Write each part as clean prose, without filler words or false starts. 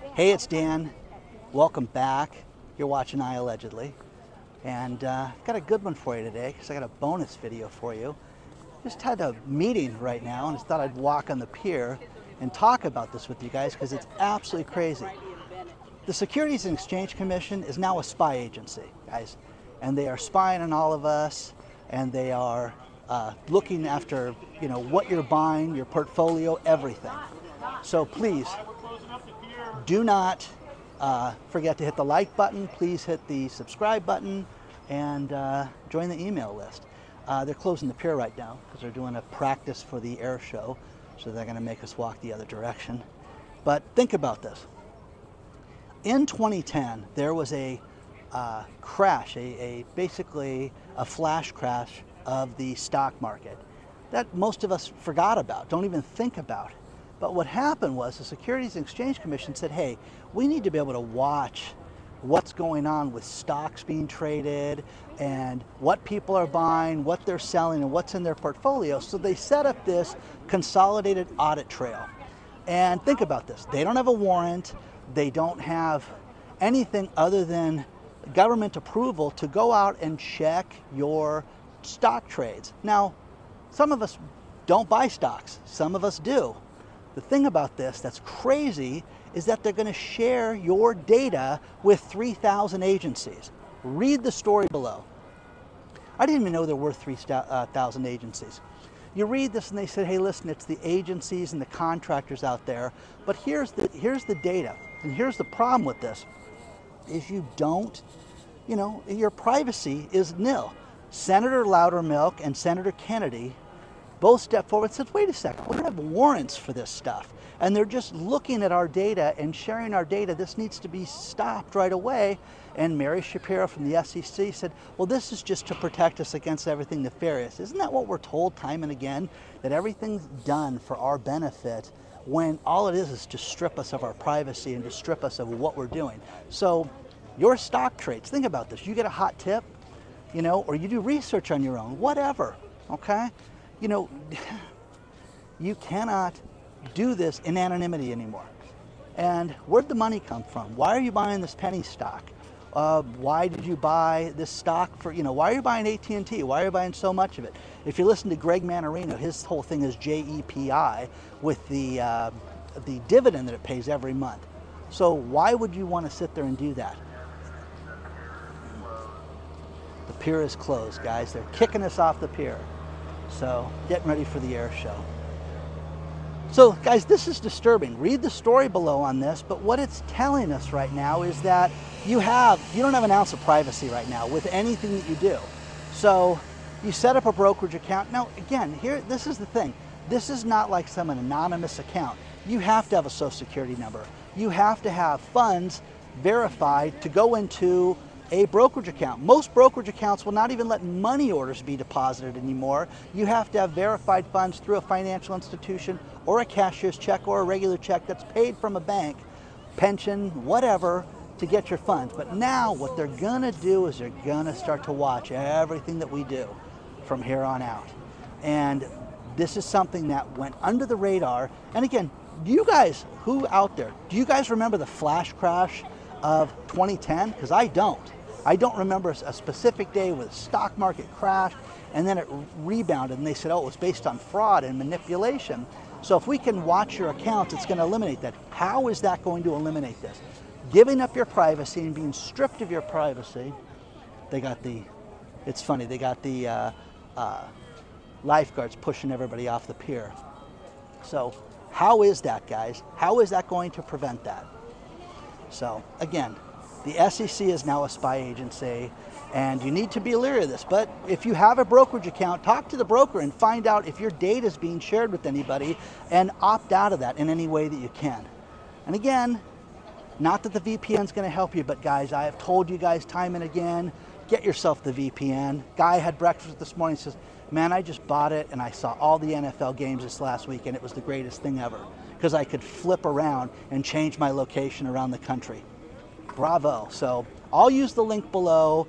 Hey, it's Dan. Welcome back. You're watching iAllegedly. And I've got a good one for you today because I got a bonus video for you. Just had a meeting right now and I thought I'd walk on the pier and talk about this with you guys because it's absolutely crazy. The Securities and Exchange Commission is now a spy agency, guys. And they are spying on all of us, and they are looking after, you know, what you're buying, your portfolio, everything. So please, do not forget to hit the like button. Please hit the subscribe button and join the email list. They're closing the pier right now because they're doing a practice for the air show, so they're going to make us walk the other direction. But think about this. In 2010, there was a crash, basically a flash crash of the stock market that most of us forgot about, don't even think about. But what happened was the Securities and Exchange Commission said, hey, we need to be able to watch what's going on with stocks being traded and what people are buying, what they're selling, and what's in their portfolio. So they set up this consolidated audit trail. And think about this. They don't have a warrant. They don't have anything other than government approval to go out and check your stock trades. Now, some of us don't buy stocks. Some of us do. The thing about this that's crazy is that they're going to share your data with 3,000 agencies. Read the story below. I didn't even know there were 3,000 agencies. You read this and they said, hey, listen, it's the agencies and the contractors out there, but here's the data. And here's the problem with this, is you don't, you know, your privacy is nil. Senator Loudermilk and Senator Kennedy both stepped forward and said, wait a second, we don't have warrants for this stuff. And they're just looking at our data and sharing our data. This needs to be stopped right away. And Mary Shapiro from the SEC said, well, this is just to protect us against everything nefarious. Isn't that what we're told time and again? That everything's done for our benefit when all it is to strip us of our privacy and to strip us of what we're doing. So your stock trades, think about this. You get a hot tip, you know, or you do research on your own, whatever, okay? You know, you cannot do this in anonymity anymore. And where'd the money come from? Why are you buying this penny stock? Why did you buy this stock for, you know, why are you buying AT&T? Why are you buying so much of it? If you listen to Greg Manarino, his whole thing is JEPI with the dividend that it pays every month. So why would you want to sit there and do that? The pier is closed, guys. They're kicking us off the pier. So getting ready for the air show. So guys, this is disturbing. Read the story below on this, but what it's telling us right now is that you don't have an ounce of privacy right now with anything that you do. So you set up a brokerage account. Now again, this is the thing. This is not like some anonymous account. You have to have a social security number. You have to have funds verified to go into a brokerage account. Most brokerage accounts will not even let money orders be deposited anymore. You have to have verified funds through a financial institution or a cashier's check or a regular check that's paid from a bank, pension, whatever, to get your funds. But now what they're gonna do is they're gonna start to watch everything that we do from here on out. And this is something that went under the radar. And again, you guys, who out there, do you guys remember the flash crash of 2010? Because I don't. I don't remember a specific day where the stock market crashed and then it rebounded and they said, oh, it was based on fraud and manipulation. So if we can watch your accounts, it's going to eliminate that. How is that going to eliminate this? Giving up your privacy and being stripped of your privacy. It's funny, they got the lifeguards pushing everybody off the pier. So how is that, guys? How is that going to prevent that? So again, the SEC is now a spy agency, and you need to be leery of this. But if you have a brokerage account, talk to the broker and find out if your data is being shared with anybody and opt out of that in any way that you can. And again, not that the VPN is going to help you, but guys, I have told you guys time and again, get yourself the VPN. Guy had breakfast this morning, says, man, I just bought it and I saw all the NFL games this last week and it was the greatest thing ever because I could flip around and change my location around the country. Bravo. So I'll use the link below.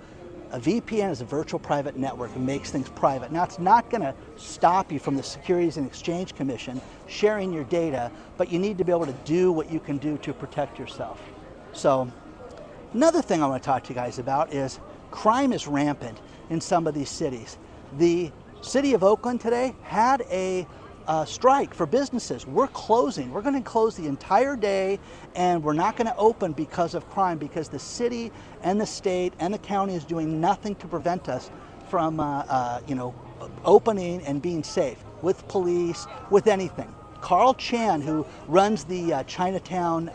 A VPN is a virtual private network. It makes things private. Now, it's not going to stop you from the Securities and Exchange Commission sharing your data, but you need to be able to do what you can do to protect yourself. So another thing I want to talk to you guys about is crime is rampant in some of these cities. The city of Oakland today had a strike for businesses. We're closing. We're going to close the entire day, and we're not going to open because of crime, because the city and the state and the county is doing nothing to prevent us from opening and being safe with police, with anything. Carl Chan, who runs the Chinatown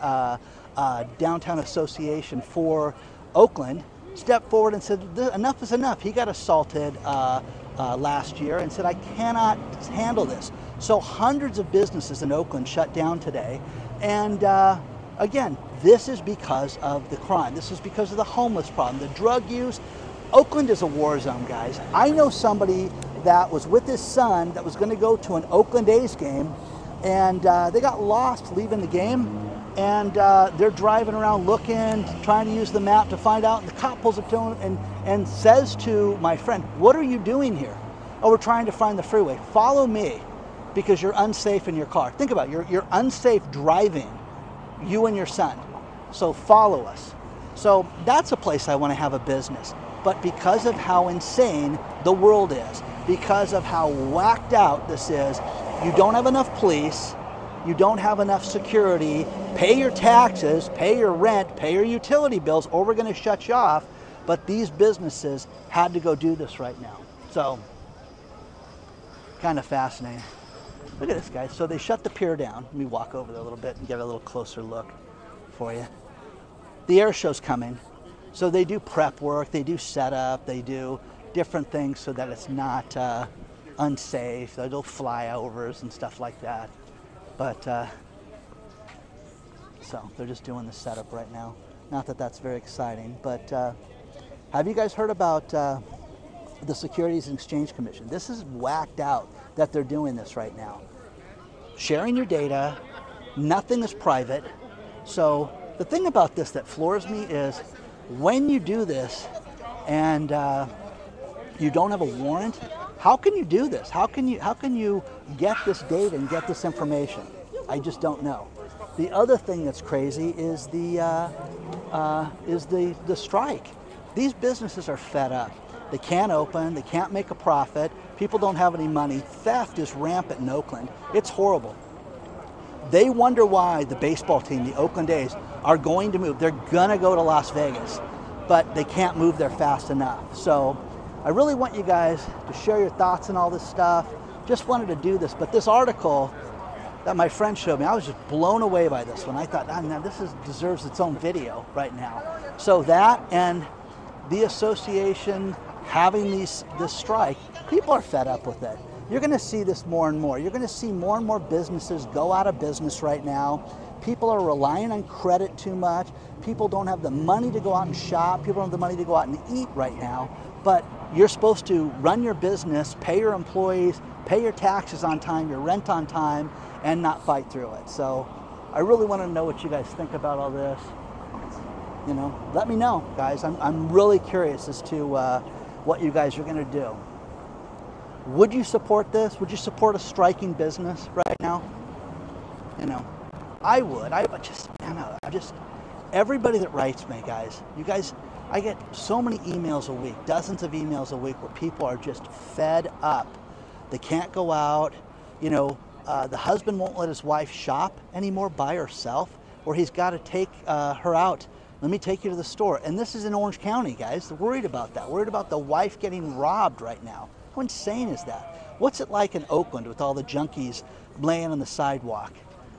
Downtown Association for Oakland, stepped forward and said, enough is enough. He got assaulted last year and said, I cannot handle this. So hundreds of businesses in Oakland shut down today. And again, this is because of the crime. This is because of the homeless problem, the drug use. Oakland is a war zone, guys. I know somebody that was with his son that was going to go to an Oakland A's game, and they got lost leaving the game, and they're driving around looking, trying to use the map to find out, and the cop pulls up to him and says to my friend, what are you doing here? Oh, we're trying to find the freeway. Follow me, because you're unsafe in your car. Think about it, you're unsafe driving, you and your son. So follow us. So that's a place I want to have a business. But because of how insane the world is, because of how whacked out this is, you don't have enough police, you don't have enough security, pay your taxes, pay your rent, pay your utility bills, or we're going to shut you off. But these businesses had to go do this right now. So, kind of fascinating. Look at this, guys. So they shut the pier down. Let me walk over there a little bit and get a little closer look for you. The air show's coming. So they do prep work, they do setup, they do different things so that it's not unsafe. They do flyovers and stuff like that. But, so they're just doing the setup right now. Not that that's very exciting, but have you guys heard about the Securities and Exchange Commission? This is whacked out that they're doing this right now. Sharing your data, nothing is private. So the thing about this that floors me is when you do this and you don't have a warrant, how can you do this? How can you get this data and get this information? I just don't know. The other thing that's crazy is the strike. These businesses are fed up. They can't open, they can't make a profit, people don't have any money. Theft is rampant in Oakland. It's horrible. They wonder why the baseball team, the Oakland A's, are going to move. They're gonna go to Las Vegas, but they can't move there fast enough. So I really want you guys to share your thoughts on all this stuff. Just wanted to do this, but this article that my friend showed me, I was just blown away by this one. I thought, oh, now this deserves its own video right now. So that and the association having this strike, people are fed up with it. You're going to see this more and more. You're going to see more and more businesses go out of business right now. People are relying on credit too much. People don't have the money to go out and shop. People don't have the money to go out and eat right now. But you're supposed to run your business, pay your employees, pay your taxes on time, your rent on time, and not fight through it. So I really want to know what you guys think about all this. You know, let me know, guys. I'm really curious as to what you guys are going to do. Would you support this? Would you support a striking business right now? You know, I would. Everybody that writes me, guys, you guys, I get so many emails a week, dozens of emails a week where people are just fed up. They can't go out. You know, the husband won't let his wife shop anymore by herself, or he's got to take her out. Let me take you to the store. And this is in Orange County, guys. They're worried about that. Worried about the wife getting robbed right now. How insane is that? What's it like in Oakland with all the junkies laying on the sidewalk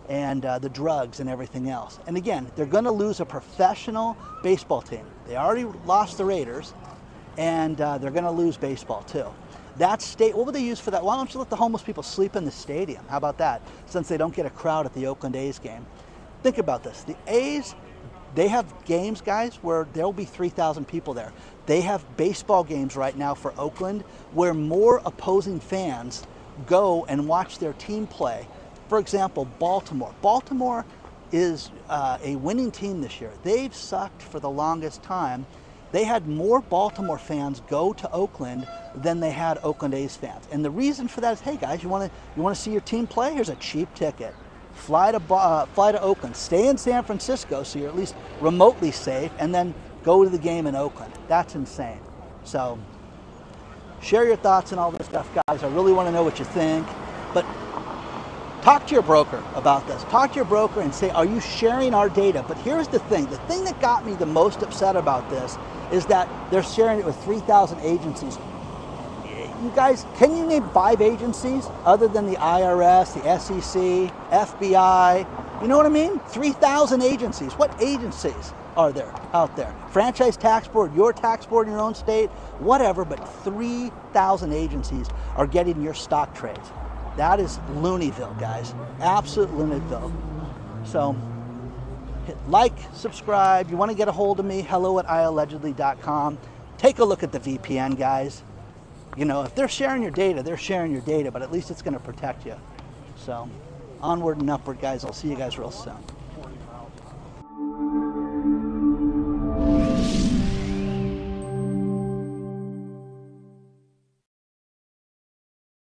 and the drugs and everything else? And again, they're going to lose a professional baseball team. They already lost the Raiders, and they're going to lose baseball too. That state, what would they use for that? Why don't you let the homeless people sleep in the stadium? How about that? Since they don't get a crowd at the Oakland A's game. Think about this. The A's, they have games, guys, where there'll be 3,000 people there. They have baseball games right now for Oakland where more opposing fans go and watch their team play. For example, Baltimore. Baltimore is a winning team this year. They've sucked for the longest time, they had more Baltimore fans go to Oakland than they had Oakland A's fans. And the reason for that is, hey guys, you want to see your team play? Here's a cheap ticket. Fly to Oakland, stay in San Francisco so you're at least remotely safe, and then go to the game in Oakland. That's insane. So share your thoughts and all this stuff, guys. I really want to know what you think. But talk to your broker about this. Talk to your broker and say, are you sharing our data? But here's the thing that got me the most upset about this is that they're sharing it with 3,000 agencies. You guys, can you name 5 agencies other than the IRS, the SEC, FBI? You know what I mean? 3,000 agencies. What agencies are there out there? Franchise tax board, your tax board in your own state, whatever, but 3,000 agencies are getting your stock trades. That is Looneyville, guys. Absolute Looneyville. So hit like, subscribe. You want to get a hold of me, hello@iallegedly.com. Take a look at the VPN, guys. You know, if they're sharing your data, they're sharing your data, but at least it's going to protect you. So onward and upward, guys. I'll see you guys real soon.